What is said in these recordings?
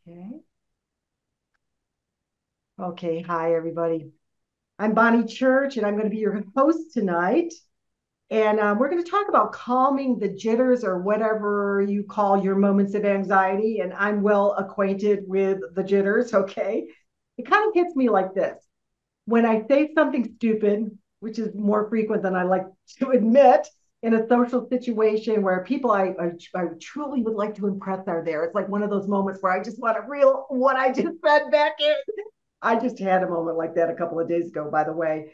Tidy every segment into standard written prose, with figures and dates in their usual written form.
Okay. Okay. Hi, everybody. I'm Bonnie Church, and I'm going to be your host tonight. And we're going to talk about calming the jitters or whatever you call your moments of anxiety. And I'm well acquainted with the jitters. Okay. It kind of hits me like this when I say something stupid, which is more frequent than I like to admit in a social situation where people I truly would like to impress are there. It's like one of those moments where I just want to reel what I just said back in. I just had a moment like that a couple of days ago, by the way.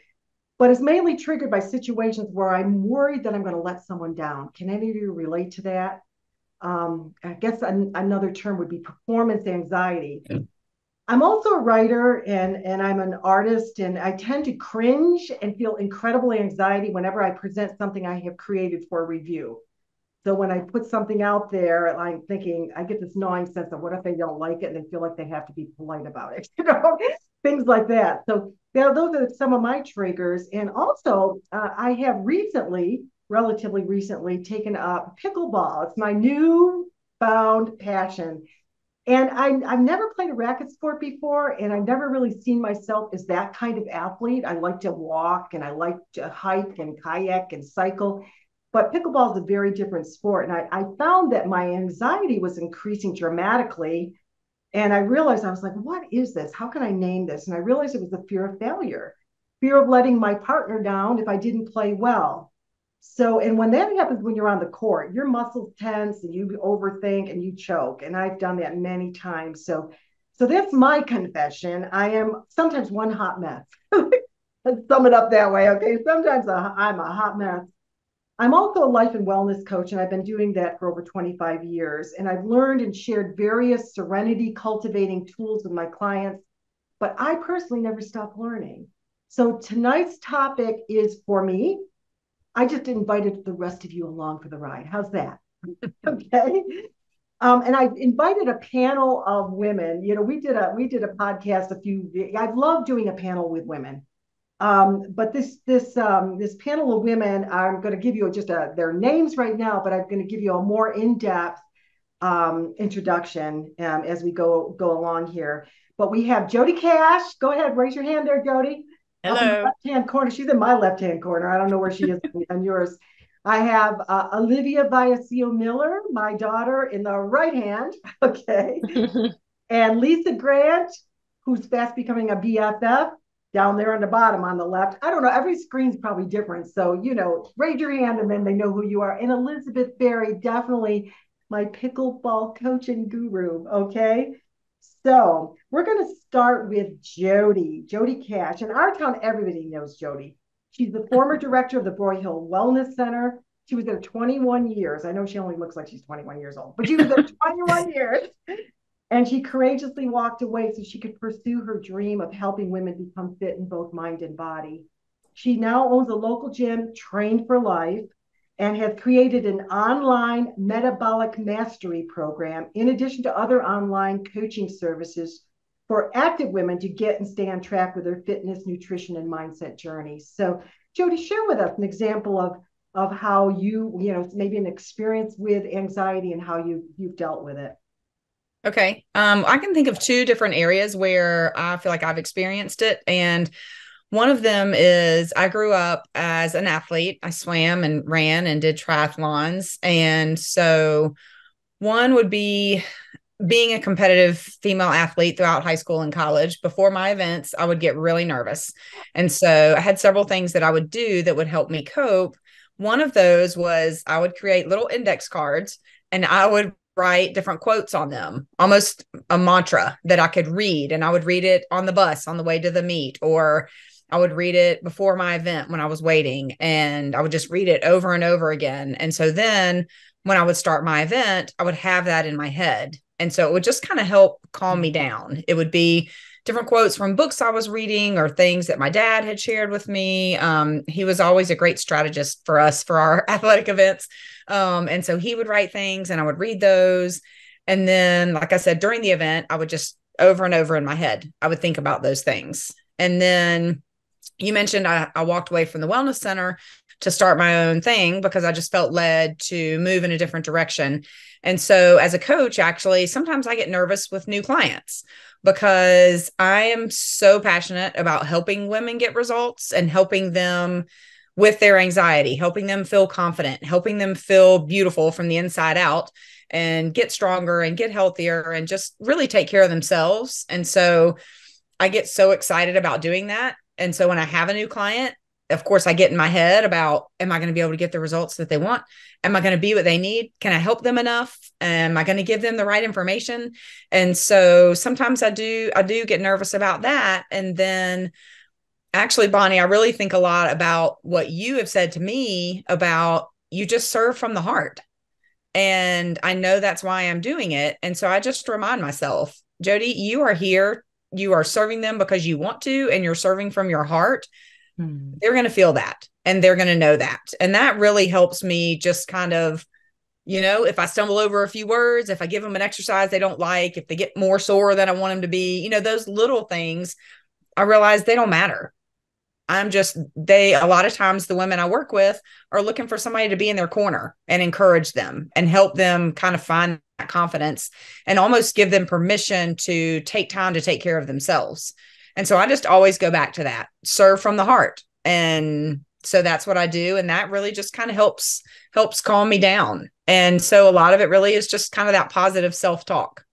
But it's mainly triggered by situations where I'm worried that I'm going to let someone down. Can any of you relate to that? I guess another term would be performance anxiety. I'm also a writer and I'm an artist, and I tend to cringe and feel incredible anxiety whenever I present something I have created for review. So when I put something out there, I'm thinking, I get this gnawing sense of what if they don't like it and they feel like they have to be polite about it, things like that. So those are some of my triggers. And also, I have relatively recently, taken up pickleball. It's my new found passion. And I've never played a racket sport before, and I've never really seen myself as that kind of athlete. I like to walk and I like to hike and kayak and cycle. But pickleball is a very different sport. And I found that my anxiety was increasing dramatically. And I realized, I was like, what is this? How can I name this? And I realized it was the fear of failure, fear of letting my partner down if I didn't play well. So, and when that happens when you're on the court, your muscles tense and you overthink and you choke. And I've done that many times. So that's my confession. I am sometimes one hot mess. Let's sum it up that way. Okay. Sometimes I'm a hot mess. I'm also a life and wellness coach, and I've been doing that for over 25 years. And I've learned and shared various serenity cultivating tools with my clients, but I personally never stop learning. So tonight's topic is for me. I just invited the rest of you along for the ride. How's that? Okay. And I invited a panel of women. You know, we did a podcast a few. I love doing a panel with women. But this panel of women, I'm going to give you just their names right now, but I'm going to give you a more in-depth introduction as we go along here. But we have Jodi Cash. Go ahead, raise your hand there, Jodi. Up in the Hello. left-hand corner. She's in my left-hand corner. I don't know where she is on yours. I have Olivia Viacio Miller, my daughter, in the right hand. Okay. And Lisa Grant, who's fast becoming a BFF, down there on the bottom on the left. I don't know. Every screen's probably different. So, raise your hand and then they know who you are. And Elizabeth Berry, definitely my pickleball coach and guru. Okay. So we're going to start with Jodi Cash. In our town, everybody knows Jodi. She's the former director of the Broyhill Wellness Center. She was there 21 years. I know she only looks like she's 21 years old, but she was there 21 years. And she courageously walked away so she could pursue her dream of helping women become fit in both mind and body. She now owns a local gym, Trained for Life, and has created an online metabolic mastery program, in addition to other online coaching services for active women to get and stay on track with their fitness, nutrition, and mindset journeys. So, Jodi, share with us an example of how maybe an experience with anxiety and how you've dealt with it. Okay. I can think of two different areas where I feel like I've experienced it. And one of them is I grew up as an athlete. I swam and ran and did triathlons. And so one would be being a competitive female athlete throughout high school and college. Before my events, I would get really nervous. And so I had several things that I would do that would help me cope. One of those was I would create little index cards and I would write different quotes on them, almost a mantra that I could read. And I would read it on the bus on the way to the meet, or I would read it before my event when I was waiting, and I would just read it over and over again. And so then when I would start my event, I would have that in my head. And so it would just kind of help calm me down. It would be different quotes from books I was reading or things that my dad had shared with me. He was always a great strategist for us for our athletic events. And so he would write things and I would read those. And then, like I said, during the event, I would just over and over in my head, I would think about those things. And then you mentioned I walked away from the wellness center to start my own thing because I just felt led to move in a different direction. And so, as a coach, actually, sometimes I get nervous with new clients because I am so passionate about helping women get results and helping them with their anxiety, helping them feel confident, helping them feel beautiful from the inside out and get stronger and get healthier and just really take care of themselves. And so I get so excited about doing that. And so when I have a new client, of course, I get in my head about, am I going to be able to get the results that they want? Am I going to be what they need? Can I help them enough? Am I going to give them the right information? And so sometimes I do get nervous about that. And then actually, Bonnie, I really think a lot about what you have said to me about you just serve from the heart. And I know that's why I'm doing it. And so I just remind myself, Jodi, you are here. You are serving them because you want to, and you're serving from your heart. They're going to feel that and they're going to know that. And that really helps me just kind of, if I stumble over a few words, if I give them an exercise they don't like, if they get more sore than I want them to be, those little things, I realize they don't matter. A lot of times the women I work with are looking for somebody to be in their corner and encourage them and help them kind of find that confidence and almost give them permission to take time to take care of themselves. And so I just always go back to that, serve from the heart. And so that's what I do. And that really just kind of helps calm me down. And so a lot of it really is just kind of that positive self-talk.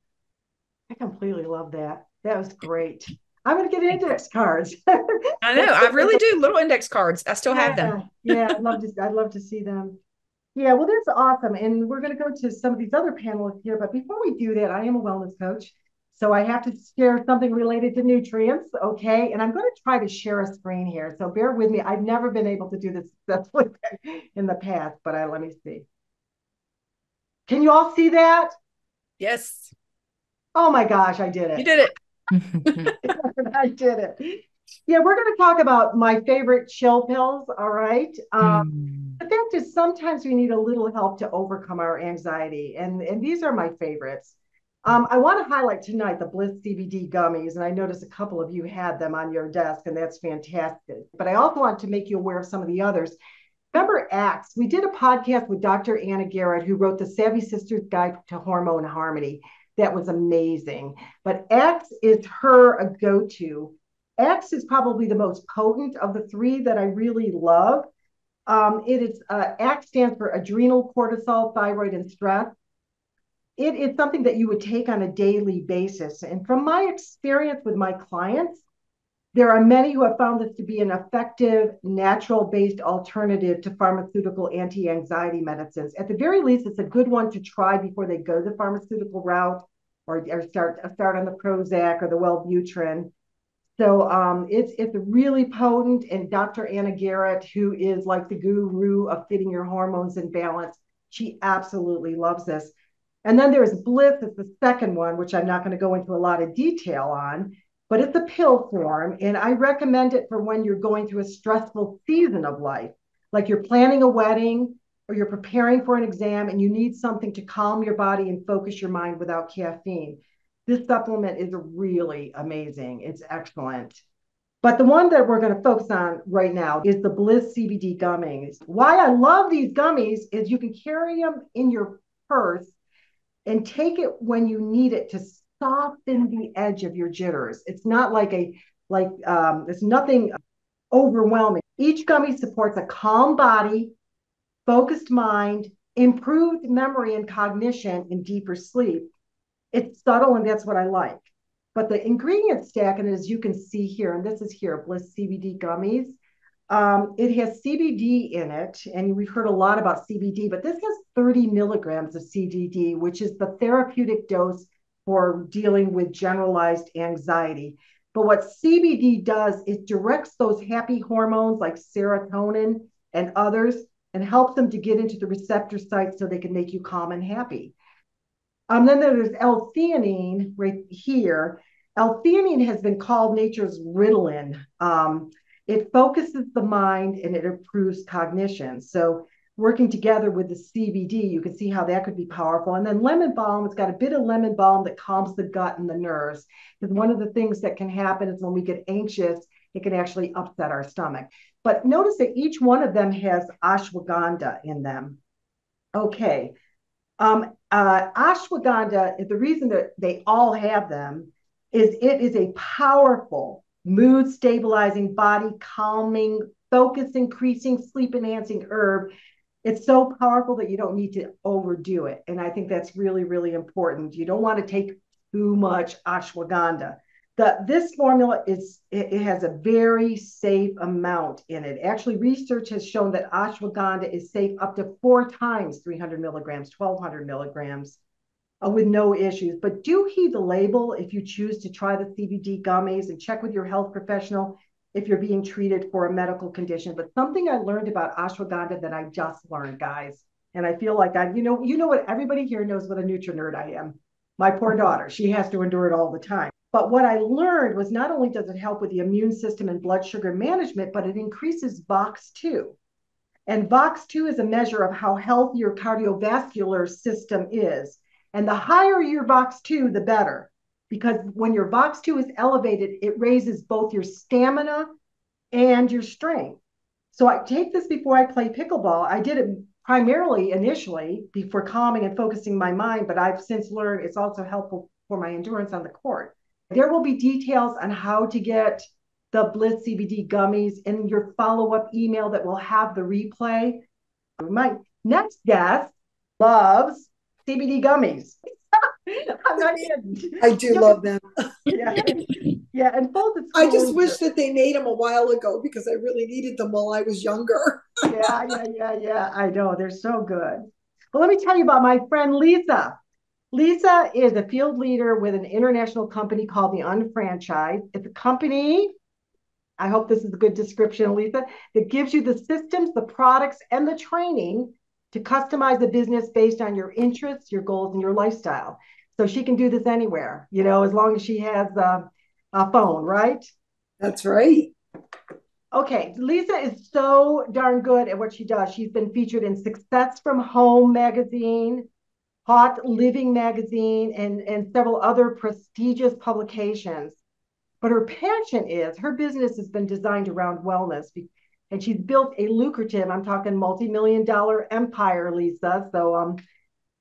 I completely love that. That was great. I'm going to get index cards. I know. I really do. Little index cards. I still have them. Yeah, I'd love to see them. Yeah, well, that's awesome. And we're going to go to some of these other panelists here. But before we do that, I am a wellness coach. So I have to share something related to nutrients. Okay. And I'm going to try to share a screen here. So bear with me. I've never been able to do this successfully in the past, but let me see. Can you all see that? Yes. Oh my gosh, I did it. You did it. I did it. Yeah, we're going to talk about my favorite chill pills. All right. The fact is, sometimes we need a little help to overcome our anxiety, and these are my favorites. I want to highlight tonight the Bliss CBD gummies, and I noticed a couple of you had them on your desk, and that's fantastic. But I also want to make you aware of some of the others. Remember Axe? We did a podcast with Dr. Anna Garrett, who wrote the Savvy Sisters Guide to Hormone Harmony. That was amazing. But Axe is her go-to. Axe is probably the most potent of the three that I really love. Axe stands for adrenal, cortisol, thyroid, and stress. It is something that you would take on a daily basis. And from my experience with my clients, there are many who have found this to be an effective, natural-based alternative to pharmaceutical anti-anxiety medicines. At the very least, it's a good one to try before they go the pharmaceutical route or start on the Prozac or the Wellbutrin. So it's really potent. And Dr. Anna Garrett, who is like the guru of getting your hormones in balance, she absolutely loves this. And then there's Bliss, it's the second one, which I'm not going to go into a lot of detail on, but it's a pill form. And I recommend it for when you're going through a stressful season of life, like you're planning a wedding or you're preparing for an exam and you need something to calm your body and focus your mind without caffeine. This supplement is really amazing. It's excellent. But the one that we're going to focus on right now is the Bliss CBD gummies. Why I love these gummies is you can carry them in your purse and take it when you need it to soften the edge of your jitters. It's not it's nothing overwhelming. Each gummy supports a calm body, focused mind, improved memory and cognition, and deeper sleep. It's subtle, and that's what I like. But the ingredient stack, and as you can see here, and this is here, Bliss CBD gummies, it has CBD in it, and we've heard a lot about CBD, but this has 30 milligrams of CBD, which is the therapeutic dose for dealing with generalized anxiety. But what CBD does is directs those happy hormones like serotonin and others and helps them to get into the receptor sites so they can make you calm and happy. Then there's L-theanine right here. L-theanine has been called nature's Ritalin. It focuses the mind and it improves cognition. So working together with the CBD, you can see how that could be powerful. And then lemon balm, it's got a bit of lemon balm that calms the gut and the nerves. Because one of the things that can happen is when we get anxious, it can actually upset our stomach. But notice that each one of them has ashwagandha in them. Okay. Ashwagandha, the reason that they all have them is it is a powerful mood stabilizing, body calming, focus increasing, sleep enhancing herb. It's so powerful that you don't need to overdo it. And I think that's really, really important. You don't want to take too much ashwagandha. This formula it has a very safe amount in it. Actually, research has shown that ashwagandha is safe up to 4 times 300 milligrams, 1,200 milligrams with no issues. But do heed the label if you choose to try the CBD gummies, and check with your health professional if you're being treated for a medical condition. But something I learned about ashwagandha that I just learned, guys, and I feel like you know what, everybody here knows what a nutri-nerd I am. My poor daughter, she has to endure it all the time. But what I learned was not only does it help with the immune system and blood sugar management, but it increases VOX2. And VOX2 is a measure of how healthy your cardiovascular system is. And the higher your VOX2, the better. Because when your VOX2 is elevated, it raises both your stamina and your strength. So I take this before I play pickleball. I did it primarily initially before calming and focusing my mind, but I've since learned it's also helpful for my endurance on the court. There will be details on how to get the Bliss CBD gummies in your follow-up email that will have the replay. My next guest loves CBD gummies. I'm not kidding. I do love them. Yeah, yeah, and full disclosure. I just wish that they made them a while ago because I really needed them while I was younger. Yeah. I know they're so good. Well, let me tell you about my friend Lisa. Lisa is a field leader with an international company called The Unfranchised. It's a company, I hope this is a good description, Lisa, that gives you the systems, the products, and the training to customize the business based on your interests, your goals, and your lifestyle. So she can do this anywhere, as long as she has a phone, right? That's right. Okay, Lisa is so darn good at what she does. She's been featured in Success from Home magazine, Hot Living magazine, and several other prestigious publications. But her passion is her business has been designed around wellness. And she's built a lucrative, I'm talking multi-million dollar empire, Lisa. So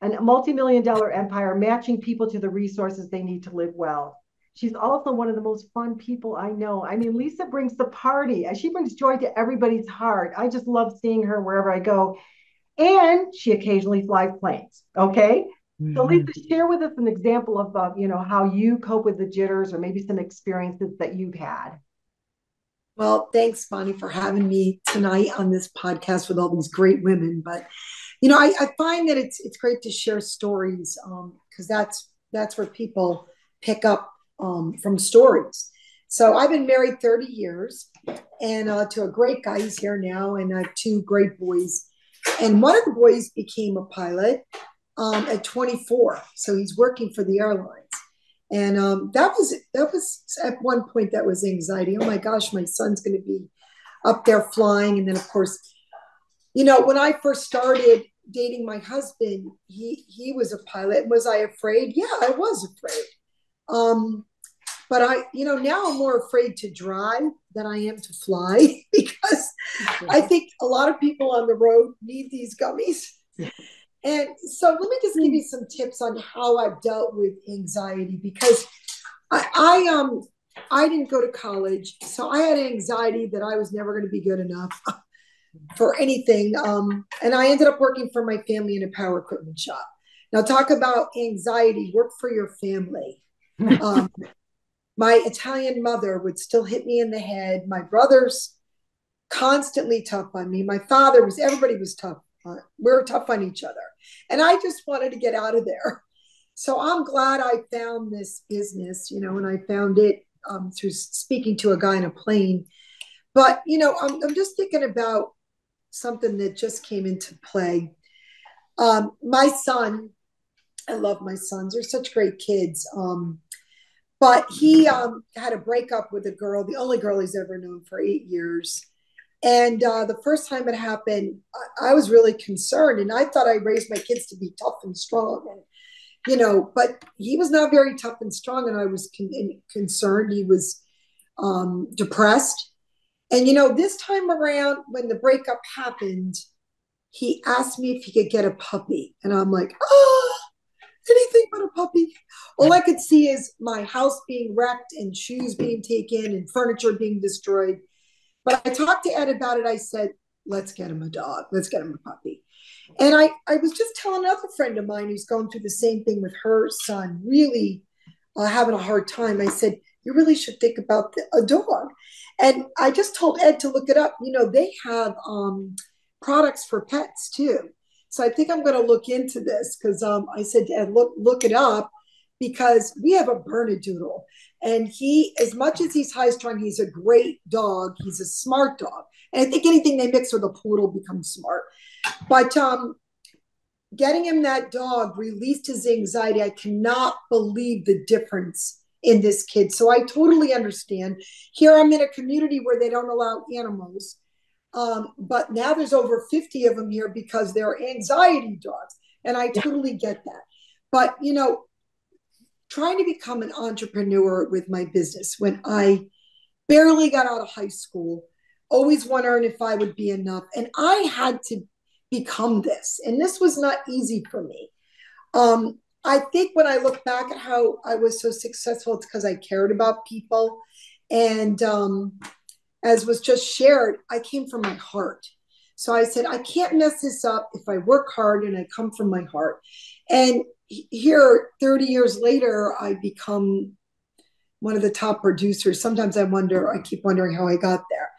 a multi-million dollar empire matching people to the resources they need to live well. She's also one of the most fun people I know. I mean, Lisa brings the party. She brings joy to everybody's heart. I just love seeing her wherever I go. And she occasionally flies planes. Okay. Mm-hmm. So Lisa, share with us an example of, how you cope with the jitters, or maybe some experiences that you've had. Well, thanks, Bonnie, for having me tonight on this podcast with all these great women. But, I find that it's great to share stories because that's where people pick up from stories. So I've been married 30 years and to a great guy. He's here now, and I have 2 great boys. And one of the boys became a pilot at 24. So he's working for the airlines. And that was at one point, that was anxiety. Oh my gosh, my son's going to be up there flying. And then of course, when I first started dating my husband, he was a pilot. Was I afraid? Yeah, I was afraid. But now I'm more afraid to drive than I am to fly because I think a lot of people on the road need these gummies. And so let me just give you some tips on how I've dealt with anxiety, because I didn't go to college, so I had anxiety that I was never going to be good enough for anything. And I ended up working for my family in a power equipment shop. Now, talk about anxiety, work for your family. My Italian mother would still hit me in the head. My brothers constantly tough on me. My father everybody was tough. We were tough on each other. And I just wanted to get out of there. So I'm glad I found this business, and I found it through speaking to a guy in a plane. But, I'm just thinking about something that just came into play. My son, I love my sons. They're such great kids. But he had a breakup with a girl, the only girl he's ever known, for 8 years. And the first time it happened, I was really concerned. And I thought I raised my kids to be tough and strong. And, but he was not very tough and strong. And I was concerned. He was depressed. And, this time around when the breakup happened, he asked me if he could get a puppy. And I'm like, oh, anything but a puppy. All I could see is my house being wrecked and shoes being taken and furniture being destroyed. But I talked to Ed about it. I said, let's get him a dog. Let's get him a puppy. And I was just telling another friend of mine who's going through the same thing with her son, really having a hard time. I said, you really should think about a dog. And I just told Ed to look it up. They have products for pets too. So I think I'm going to look into this because I said to Ed, look it up because we have a Bernedoodle. And he, as much as he's high strung, he's a great dog. He's a smart dog. And I think anything they mix with a poodle becomes smart. But getting him that dog released his anxiety. I cannot believe the difference in this kid. So I totally understand. Here I'm in a community where they don't allow animals. But now there's over 50 of them here because they're anxiety dogs. And I totally get that. But, trying to become an entrepreneur with my business when I barely got out of high school, always wondering if I would be enough. And I had to become this. And this was not easy for me. I think when I look back at how I was so successful, it's because I cared about people. And as was just shared, I came from my heart. So I said, I can't mess this up if I work hard and I come from my heart. And here, 30 years later, I become one of the top producers. Sometimes I keep wondering how I got there.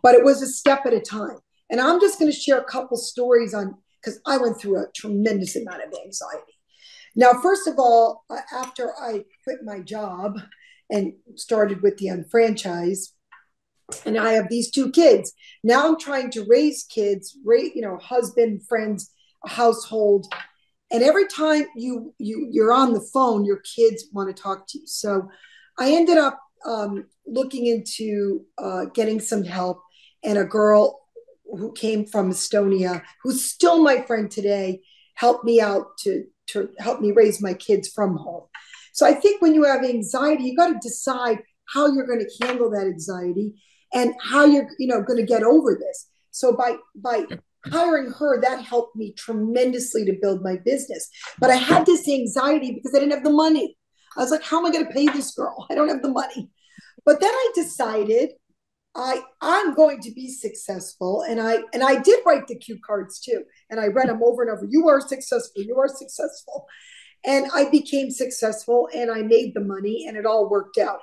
But it was a step at a time. And I'm just going to share a couple stories because I went through a tremendous amount of anxiety. Now, first of all, after I quit my job and started with the unfranchise, and I have these two kids. Now I'm trying to raise kids, husband, friends, a household. And every time you're on the phone, your kids want to talk to you. So I ended up looking into getting some help, and a girl who came from Estonia, who's still my friend today, helped me out to help me raise my kids from home. So I think when you have anxiety, you got to decide how you're going to handle that anxiety and how you're going to get over this. So by hiring her, that helped me tremendously to build my business. But I had this anxiety because I didn't have the money. I was like, how am I going to pay this girl? I don't have the money. But then I decided I'm going to be successful. And I did write the cue cards too. And I read them over and over. You are successful. You are successful. And I became successful and I made the money and it all worked out.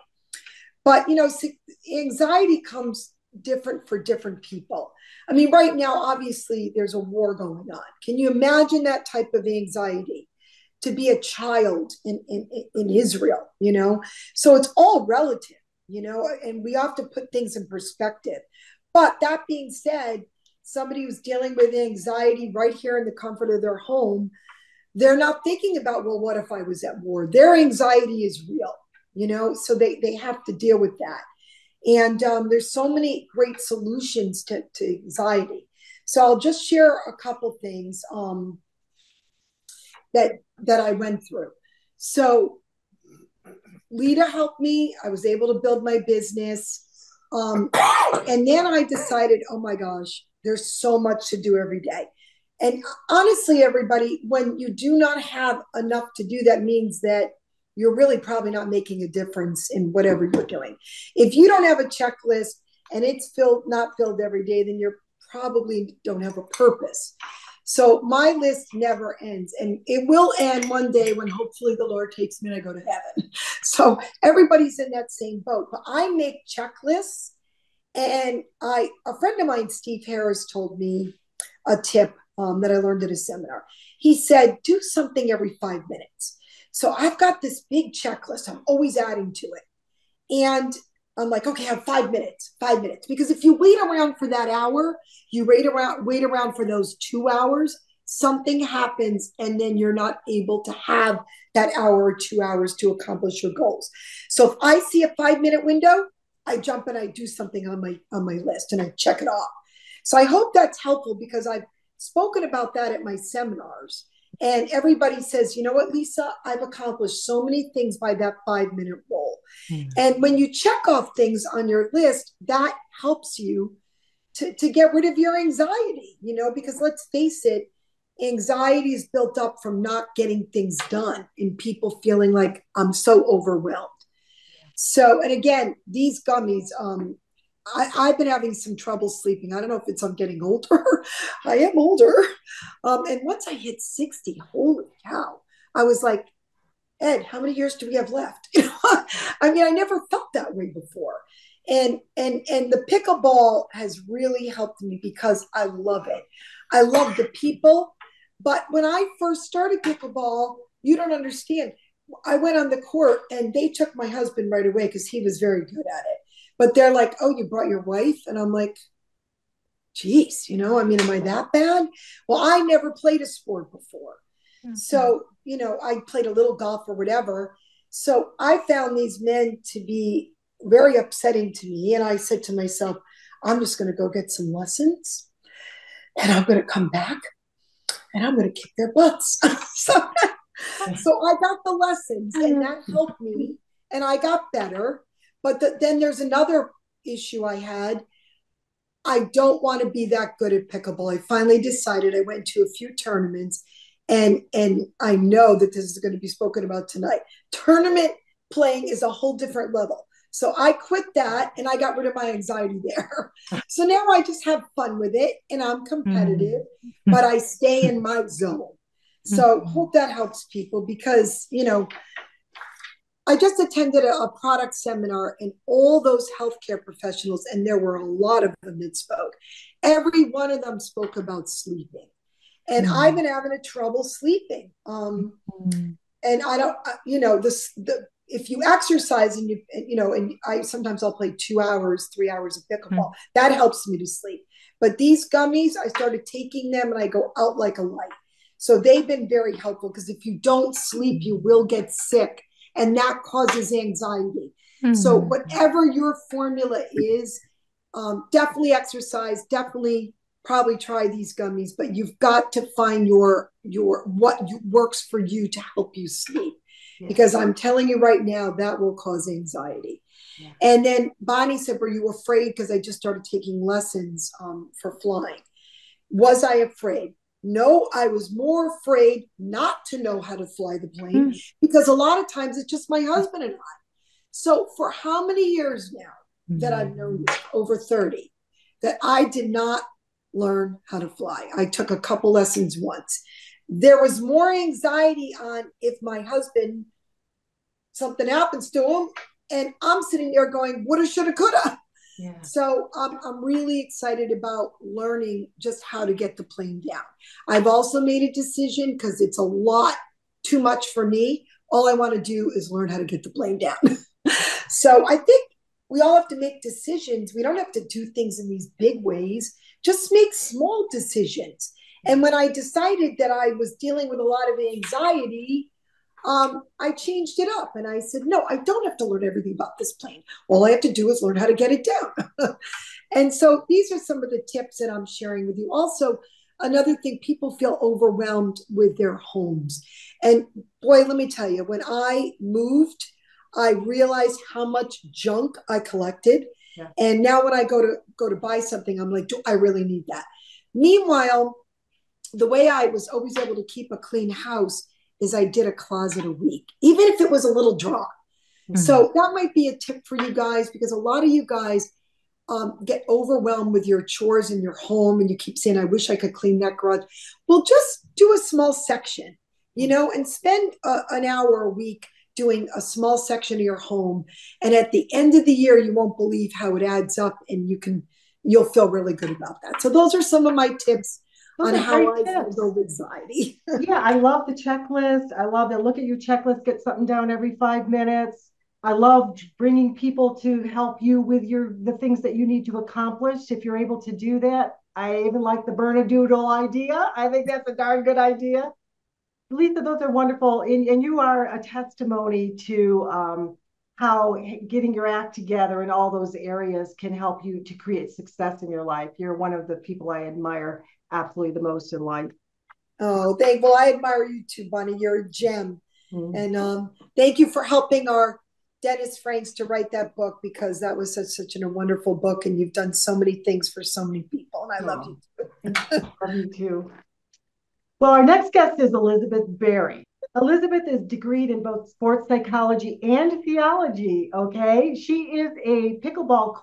But, anxiety comes different for different people. I mean, right now, obviously, there's a war going on. Can you imagine that type of anxiety to be a child in Israel, So it's all relative, and we have to put things in perspective. But that being said, somebody who's dealing with anxiety right here in the comfort of their home, they're not thinking about, well, what if I was at war? Their anxiety is real. So they have to deal with that. And there's so many great solutions to anxiety. So I'll just share a couple things that I went through. So Lita helped me. I was able to build my business. And then I decided, oh my gosh, there's so much to do every day. And honestly, everybody, when you do not have enough to do, that means that you're really probably not making a difference in whatever you're doing. If you don't have a checklist and it's not filled every day, then you probably don't have a purpose. So my list never ends, and it will end one day when hopefully the Lord takes me and I go to heaven. So everybody's in that same boat, but I make checklists. And a friend of mine, Steve Harris, told me a tip that I learned at a seminar. He said, do something every 5 minutes. So I've got this big checklist. I'm always adding to it. And I'm like, okay, I have 5 minutes, Because if you wait around for that hour, you wait around for those 2 hours, something happens, and then you're not able to have that hour or 2 hours to accomplish your goals. So if I see a 5-minute window, I jump and I do something on my list and I check it off. So I hope that's helpful because I've spoken about that at my seminars. And everybody says, you know what, Lisa, I've accomplished so many things by that 5 minute rule. And when you check off things on your list, that helps you to get rid of your anxiety, because let's face it, anxiety is built up from not getting things done and people feeling like I'm so overwhelmed. So, and again, these gummies, I've been having some trouble sleeping. I don't know if it's I'm getting older. I am older. And once I hit 60, holy cow, I was like, Ed, how many years do we have left? I mean, I never felt that way before. And the pickleball has really helped me because I love it. I love the people. But when I first started pickleball, you don't understand. I went on the court and they took my husband right away because he was very good at it. But they're like, oh, you brought your wife? And I'm like, geez, I mean, am I that bad? Well, I never played a sport before. Mm-hmm. So, I played a little golf or whatever. So I found these men to be very upsetting to me. And I said to myself, I'm just going to go get some lessons and I'm going to come back and I'm going to kick their butts. So I got the lessons and that helped me and I got better. But then there's another issue I had. I don't want to be that good at pickleball. I finally decided. I went to a few tournaments and I know that this is going to be spoken about tonight. Tournament playing is a whole different level. So I quit that and I got rid of my anxiety there. So now I just have fun with it and I'm competitive, but I stay in my zone. So hope that helps people because, I just attended a product seminar and all those healthcare professionals, and there were a lot of them that spoke. Every one of them spoke about sleeping. And I've been having a trouble sleeping. And I don't, if you exercise and and sometimes I'll play 2 hours, 3 hours of pickleball, that helps me to sleep. But these gummies, I started taking them and I go out like a light. So they've been very helpful because if you don't sleep, you will get sick. And that causes anxiety. So whatever your formula is, definitely exercise, definitely probably try these gummies, but you've got to find your what works for you to help you sleep. Because I'm telling you right now, that will cause anxiety. Yeah. And then Bonnie said, were you afraid? Because I just started taking lessons for flying. Was I afraid? No, I was more afraid not to know how to fly the plane because a lot of times it's just my husband and I. So for how many years now that I've known you, over 30, that I did not learn how to fly. I took a couple lessons once. There was more anxiety on if my husband, something happens to him, and I'm sitting there going, woulda, shoulda, coulda. Yeah. So I'm really excited about learning just how to get the plane down. I've also made a decision because it's a lot too much for me. All I want to do is learn how to get the plane down. So I think we all have to make decisions. We don't have to do things in these big ways. Just make small decisions. And when I decided that I was dealing with a lot of anxiety, I changed it up and I said, no, I don't have to learn everything about this plane. All I have to do is learn how to get it down. And so these are some of the tips that I'm sharing with you. Also, another thing, people feel overwhelmed with their homes. And boy, let me tell you, when I moved, I realized how much junk I collected. Yeah. And now when I go to buy something, I'm like, do I really need that? Meanwhile, the way I was always able to keep a clean house is I did a closet a week, even if it was a little drawer. So that might be a tip for you guys because a lot of you guys get overwhelmed with your chores in your home and you keep saying, I wish I could clean that garage. Well, just do a small section, and spend an hour a week doing a small section of your home. And at the end of the year, you won't believe how it adds up and you'll feel really good about that. So those are some of my tips on how I handle anxiety. Yeah, I love the checklist. I love that. Look at your checklist, get something down every 5 minutes. I love bringing people to help you with the things that you need to accomplish. If you're able to do that, I even like the burn a doodle idea. I think that's a darn good idea. Lisa, those are wonderful. And you are a testimony to how getting your act together in all those areas can help you to create success in your life. You're one of the people I admire absolutely the most in life. Oh, well, I admire you too, Bonnie. You're a gem. Mm. And thank you for helping our Dennis Franks to write that book, because that was such a wonderful book. And you've done so many things for so many people. And I love Oh, you too. love you too. Well, our next guest is Elizabeth Berry. Elizabeth is degreed in both sports psychology and theology. Okay. She is a pickleball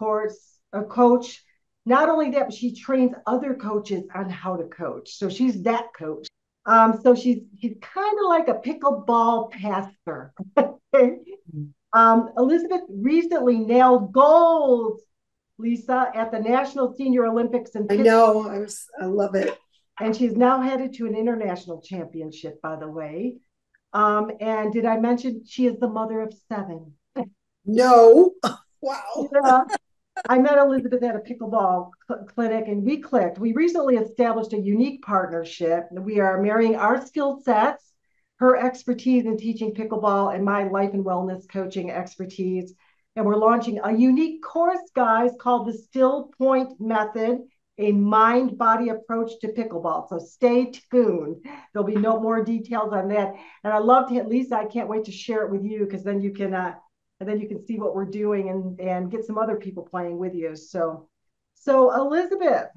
a coach. Not only that, but she trains other coaches on how to coach. So she's that coach. So she's kind of like a pickleball pastor. Elizabeth recently nailed gold, Lisa, at the National Senior Olympics in I Pittsburgh. know. I love it. And she's now headed to an international championship, by the way. And did I mention she is the mother of 7? No. Wow. Yeah. I met Elizabeth at a pickleball clinic and we clicked. We recently established a unique partnership. We are marrying our skill sets, her expertise in teaching pickleball, and my life and wellness coaching expertise. And we're launching a unique course, guys, called the Still Point Method, a mind body approach to pickleball. So stay tuned. There'll be no more details on that. And I love to, Lisa, I can't wait to share it with you, because then you can see what we're doing and get some other people playing with you. So Elizabeth,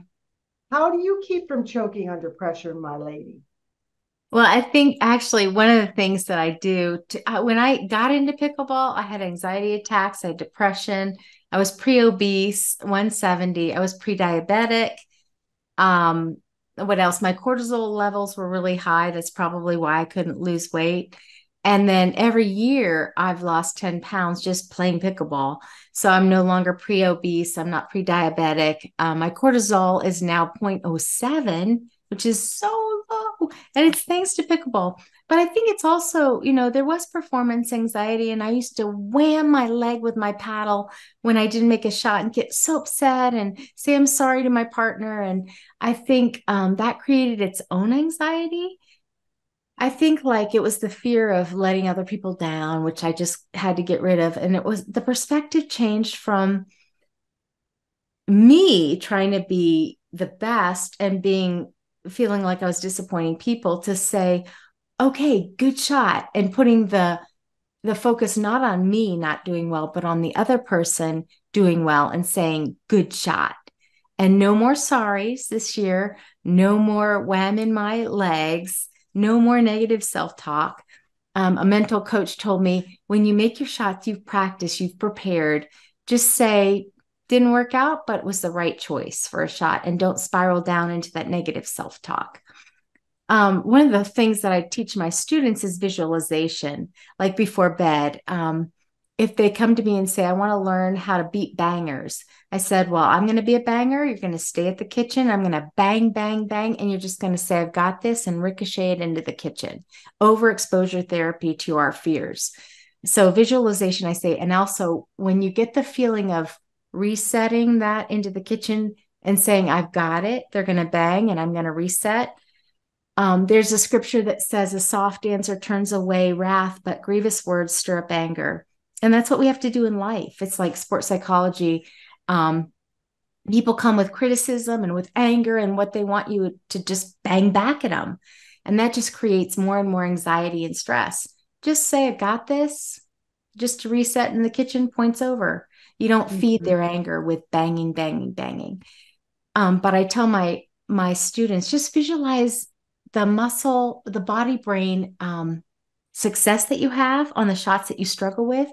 how do you keep from choking under pressure, my lady? Well, I think actually one of the things that I do when I got into pickleball, I had anxiety attacks, I had depression, I was pre-obese, 170, I was pre-diabetic. Um, what else? My cortisol levels were really high. That's probably why I couldn't lose weight. And then every year I've lost 10 pounds just playing pickleball. So I'm no longer pre-obese. I'm not pre-diabetic. My cortisol is now 0.07, which is so low. And it's thanks to pickleball. But I think it's also, there was performance anxiety, and I used to wham my leg with my paddle when I didn't make a shot and get so upset and say I'm sorry to my partner. And I think that created its own anxiety. I think like it was the fear of letting other people down, which I just had to get rid of. And it was the perspective changed from me trying to be the best and feeling like I was disappointing people, to say, okay, good shot, and putting the focus not on me not doing well, but on the other person doing well and saying, good shot. And no more sorries this year, no more whamming my legs, no more negative self-talk. A mental coach told me, when you make your shots, you've practiced, you've prepared, just say, didn't work out, but it was the right choice for a shot, and don't spiral down into that negative self-talk. One of the things that I teach my students is visualization, like before bed. If they come to me and say, I want to learn how to beat bangers, I said, well, I'm going to be a banger. You're going to stay at the kitchen. I'm going to bang, bang, bang. And you're just going to say, I've got this, and ricochet it into the kitchen. Overexposure therapy to our fears. So visualization, I say, and also when you get the feeling of resetting that into the kitchen and saying, I've got it, they're going to bang and I'm going to reset. There's a scripture that says a soft answer turns away wrath, but grievous words stir up anger. And that's what we have to do in life. It's like sports psychology. People come with criticism and with anger and what they want you to just bang back at them. And that just creates more and more anxiety and stress. Just say, I got this. Just to reset in the kitchen, points over. You don't feed their anger with banging, banging, banging. But I tell my students, just visualize the muscle, the body brain success that you have on the shots that you struggle with.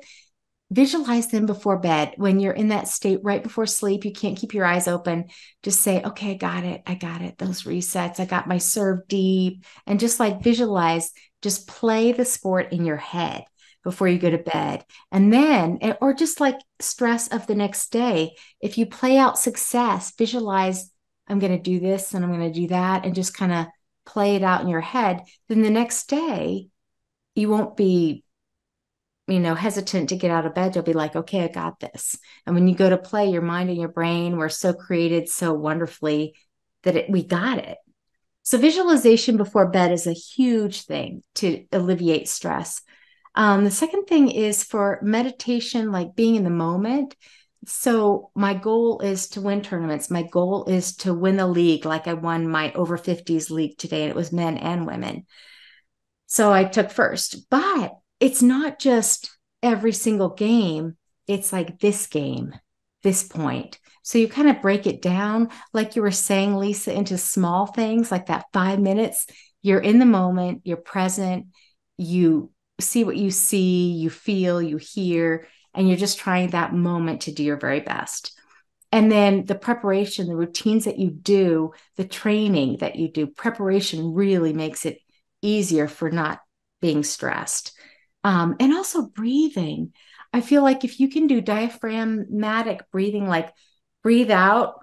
Visualize them before bed. When you're in that state right before sleep, you can't keep your eyes open. Just say, okay, I got it. I got it. Those resets. I got my serve deep. And just like visualize, just play the sport in your head before you go to bed. And then, or just like stress of the next day, if you play out success, visualize, I'm going to do this and I'm going to do that, and just kind of play it out in your head. Then the next day, you won't be hesitant to get out of bed. You'll be like, okay, I got this. And when you go to play, your mind and your brain were so created so wonderfully that we got it. So visualization before bed is a huge thing to alleviate stress. The second thing is for meditation, like being in the moment. So my goal is to win tournaments. My goal is to win the league. Like I won my over 50s league today, and it was men and women. So I took first, but it's not just every single game. It's like this game, this point. So you kind of break it down, like you were saying, Lisa, into small things like that 5 minutes. You're in the moment, you're present, you see what you see, you feel, you hear, and you're just trying that moment to do your very best. And then the preparation, the routines that you do, the training that you do, preparation really makes it easier for not being stressed. And also breathing. I feel like if you can do diaphragmatic breathing, like breathe out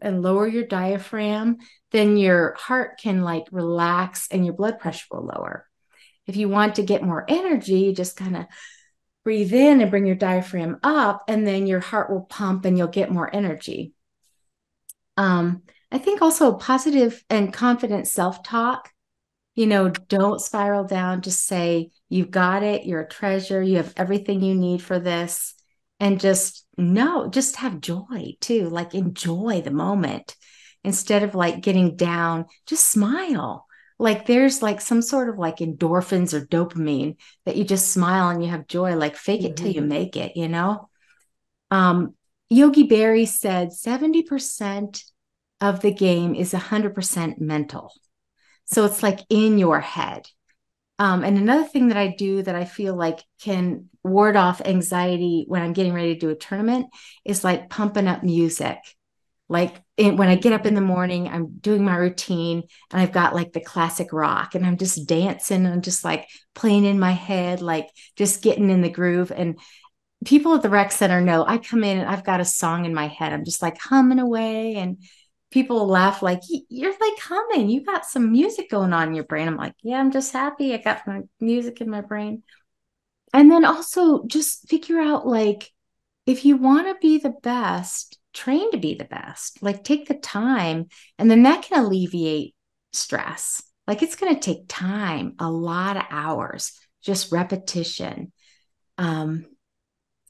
and lower your diaphragm, then your heart can like relax and your blood pressure will lower. If you want to get more energy, you just kind of breathe in and bring your diaphragm up, and then your heart will pump and you'll get more energy. I think also positive and confident self talk. Don't spiral down. Just say, you've got it. You're a treasure. You have everything you need for this. And just have joy too. Like enjoy the moment instead of like getting down. Just smile. Like there's like some sort of like endorphins or dopamine that you just smile and you have joy. Like fake it till you make it. Um, Yogi Berra said 70% of the game is 100% mental. So it's like in your head. And another thing that I do that I feel like can ward off anxiety when I'm getting ready to do a tournament is like pumping up music. Like when I get up in the morning, I'm doing my routine and I've got like the classic rock and I'm just dancing and I'm just like playing in my head, like just getting in the groove. And people at the rec center know I come in and I've got a song in my head. I'm just like humming away, and people laugh like, you're like humming. You got some music going on in your brain. I'm like, yeah, I'm just happy. I got my music in my brain. And then also just figure out like, if you want to be the best, train to be the best. Like take the time, and then that can alleviate stress. Like it's going to take time, a lot of hours, just repetition. Um,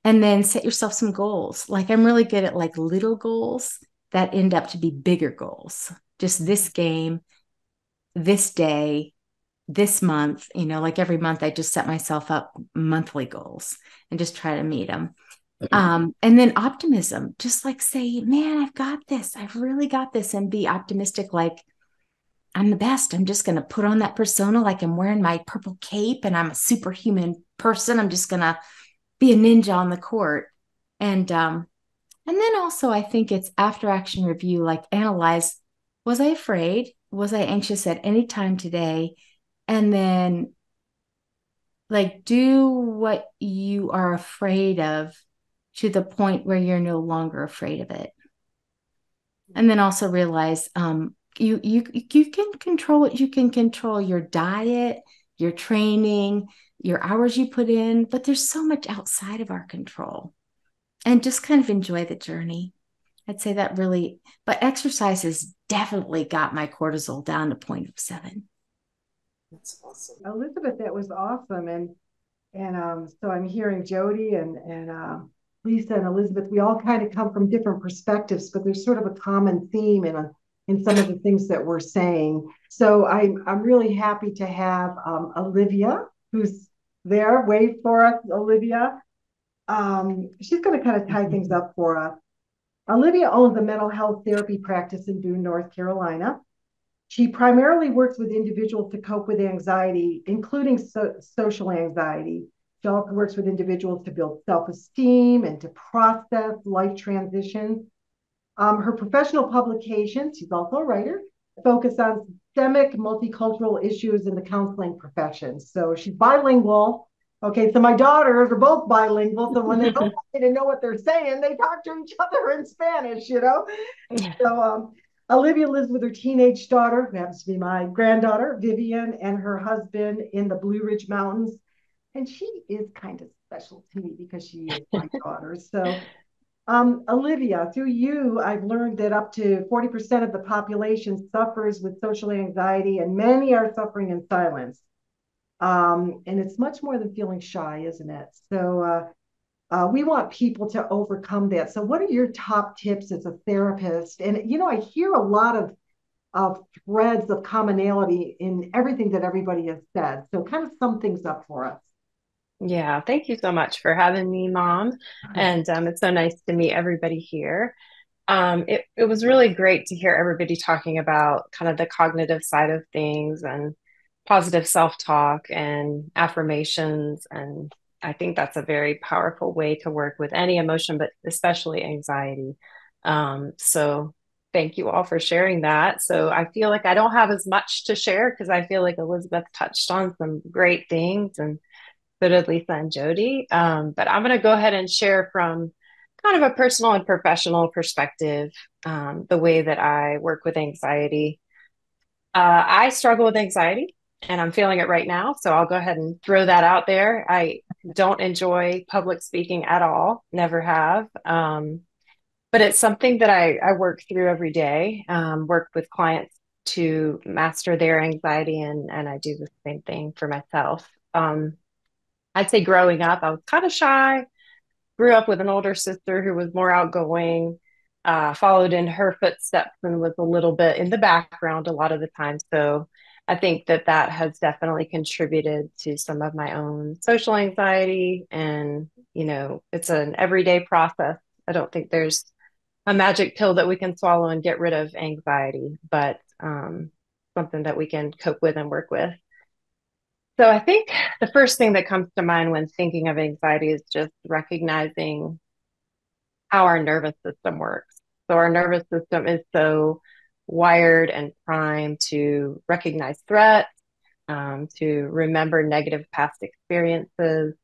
and then set yourself some goals. Like I'm really good at like little goals that end up to be bigger goals. Just this game, this day, this month, like every month I just set myself up monthly goals and just try to meet them. And then optimism, just like say, man, I've got this. I've really got this, and be optimistic. Like I'm the best. I'm just going to put on that persona. Like I'm wearing my purple cape and I'm a superhuman person. I'm just going to be a ninja on the court. And then also I think it's after action review, like analyze, was I afraid? Was I anxious at any time today? And then like do what you are afraid of to the point where you're no longer afraid of it. And then also realize you can control what you can control, your diet, your training, your hours you put in, but there's so much outside of our control. And just kind of enjoy the journey. I'd say that really, but exercise has definitely got my cortisol down to 0.7. That's awesome. Elizabeth, that was awesome. And so I'm hearing Jodi and Lisa and Elizabeth. We all kind of come from different perspectives, but there's sort of a common theme in some of the things that we're saying. So I'm really happy to have Olivia, who's there. Wait for us, Olivia. She's going to kind of tie things up for us. Olivia owns a mental health therapy practice in Boone, North Carolina. She primarily works with individuals to cope with anxiety, including social anxiety. She also works with individuals to build self-esteem and to process life transitions. Her professional publications, she's also a writer, focus on systemic multicultural issues in the counseling profession. So she's bilingual. Okay, so my daughters are both bilingual. So when they don't want me to know what they're saying, they talk to each other in Spanish. So Olivia lives with her teenage daughter, who happens to be my granddaughter, Vivian, and her husband in the Blue Ridge Mountains. And she is kind of special to me because she is my daughter. So Olivia, through you, I've learned that up to 40% of the population suffers with social anxiety, and many are suffering in silence. And it's much more than feeling shy, isn't it? So We want people to overcome that. So, what are your top tips as a therapist? And, I hear a lot of threads of commonality in everything that everybody has said. So, kind of sum things up for us. Yeah, thank you so much for having me, Mom. And it's so nice to meet everybody here. It was really great to hear everybody talking about kind of the cognitive side of things and positive self-talk and affirmations. And I think that's a very powerful way to work with any emotion, but especially anxiety. So thank you all for sharing that. So I feel like I don't have as much to share because I feel like Elizabeth touched on some great things, and so did Lisa and Jodi. But I'm going to go ahead and share from kind of a personal and professional perspective, the way that I work with anxiety. I struggle with anxiety and I'm feeling it right now. So I'll go ahead and throw that out there. I don't enjoy public speaking at all, never have. But it's something that I work through every day, work with clients to master their anxiety, and I do the same thing for myself. I'd say growing up, I was kind of shy, grew up with an older sister who was more outgoing, followed in her footsteps and was a little bit in the background a lot of the time. So I think that that has definitely contributed to some of my own social anxiety. And, it's an everyday process. I don't think there's a magic pill that we can swallow and get rid of anxiety, but something that we can cope with and work with. So I think the first thing that comes to mind when thinking of anxiety is just recognizing how our nervous system works. So our nervous system is so wired and primed to recognize threats, to remember negative past experiences.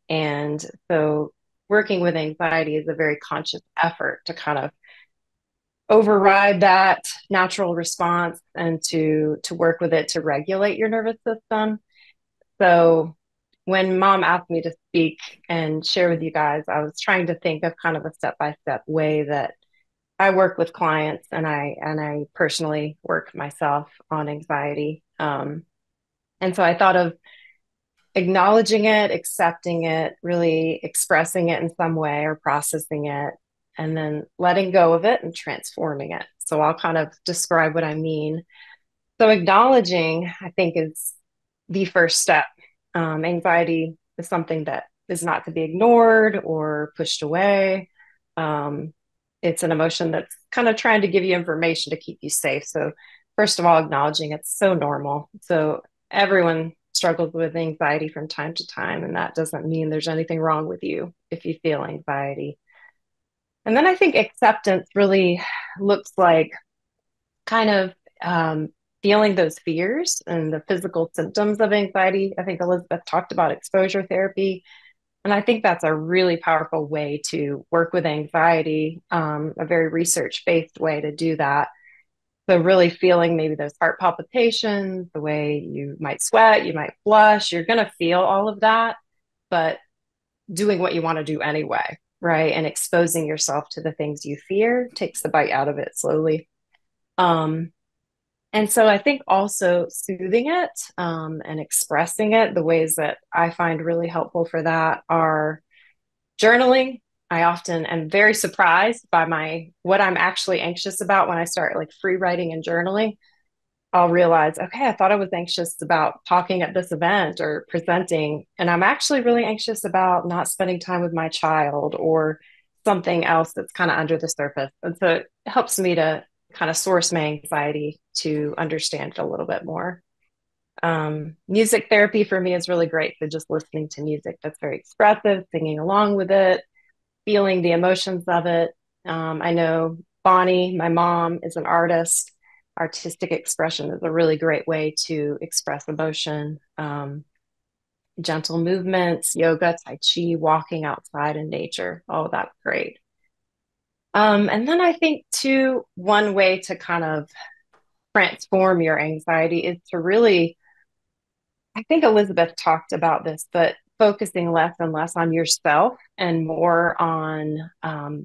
And so working with anxiety is a very conscious effort to kind of override that natural response and to work with it to regulate your nervous system. So when Mom asked me to speak and share with you guys, I was trying to think of kind of a step-by-step way that I work with clients, and I personally work myself on anxiety. And so I thought of acknowledging it, accepting it, really expressing it in some way or processing it, and then letting go of it and transforming it. So I'll kind of describe what I mean. So acknowledging, I think, is the first step. Anxiety is something that is not to be ignored or pushed away. It's an emotion that's kind of trying to give you information to keep you safe. So first of all, acknowledging it's so normal. So everyone struggles with anxiety from time to time, and that doesn't mean there's anything wrong with you if you feel anxiety. And then I think acceptance really looks like kind of feeling those fears and the physical symptoms of anxiety. I think Elizabeth talked about exposure therapy. And I think that's a really powerful way to work with anxiety, a very research-based way to do that. So really feeling maybe those heart palpitations, the way you might sweat, you might blush, you're going to feel all of that, but doing what you want to do anyway, right? And exposing yourself to the things you fear takes the bite out of it slowly. And so I think also soothing it, and expressing it, the ways that I find really helpful for that are journaling. I often am very surprised by what I'm actually anxious about when I start like free writing and journaling. I'll realize, okay, I thought I was anxious about talking at this event or presenting, and I'm actually really anxious about not spending time with my child or something else that's kind of under the surface. And so it helps me to kind of source my anxiety to understand it a little bit more. Music therapy for me is really great. So just listening to music that's very expressive, singing along with it, feeling the emotions of it. I know Bonnie, my mom, is an artist. Artistic expression is a really great way to express emotion. Gentle movements, yoga, tai chi, walking outside in nature, all of that's great. And then I think too, one way to kind of transform your anxiety is to really, I think Elizabeth talked about this, but focusing less and less on yourself and more on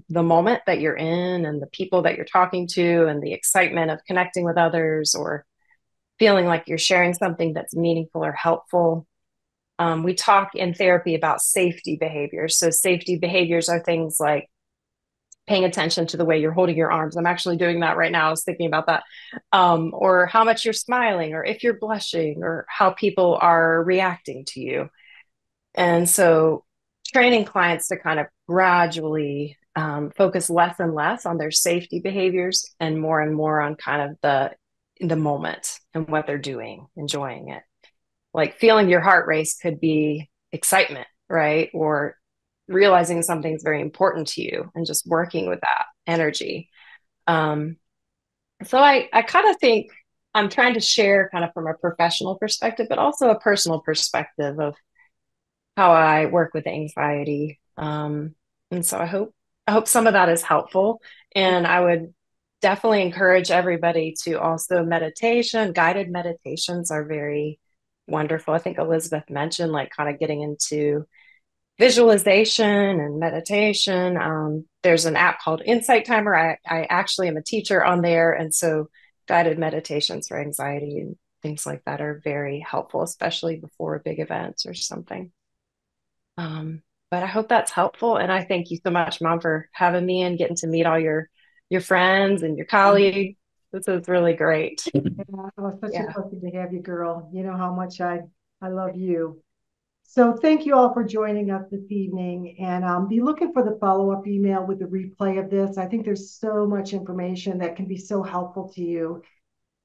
the moment that you're in and the people that you're talking to and the excitement of connecting with others or feeling like you're sharing something that's meaningful or helpful. We talk in therapy about safety behaviors. So safety behaviors are things like paying attention to the way you're holding your arms. I'm actually doing that right now. I was thinking about that. Or how much you're smiling, or if you're blushing, or how people are reacting to you. And so training clients to kind of gradually focus less and less on their safety behaviors and more on kind of the moment and what they're doing, enjoying it. Like feeling your heart race could be excitement, right? Or realizing something's very important to you and just working with that energy. So I kind of think I'm trying to share kind of from a professional perspective, but also a personal perspective of how I work with anxiety. And so I hope some of that is helpful. And I would definitely encourage everybody to also guided meditations are very wonderful. I think Elizabeth mentioned like kind of getting into visualization and meditation. There's an app called Insight Timer. I actually am a teacher on there. And so guided meditations for anxiety and things like that are very helpful, especially before big events or something. But I hope that's helpful. And I thank you so much, Mom, for having me and getting to meet all your friends and your colleagues. This is really great. Yeah, it was such a blessing to have you, girl. You know how much I love you. So thank you all for joining us this evening, and be looking for the follow-up email with the replay of this. I think there's so much information that can be so helpful to you.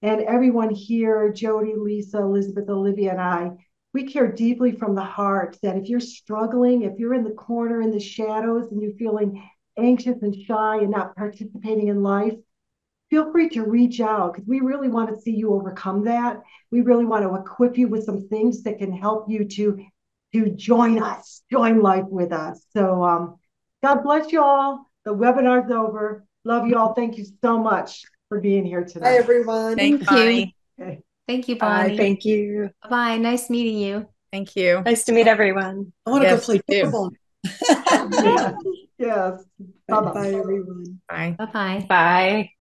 And everyone here, Jodi, Lisa, Elizabeth, Olivia, and I, we care deeply from the heart that if you're struggling, if you're in the corner in the shadows and you're feeling anxious and shy and not participating in life, feel free to reach out, because we really want to see you overcome that. We really want to equip you with some things that can help you to join us, join life with us. So God bless you all. The webinar's over. Love you all. Thank you so much for being here tonight. Bye, everyone. Thank you. Okay. Thank you, Bye. Bonnie. Thank you. Bye. Nice meeting you. Thank you. Nice to meet everyone. I want to Yes, go play you do. pickleball. Yes. Yes. Bye, Bye-bye. everyone. Bye. Bye-bye. Bye.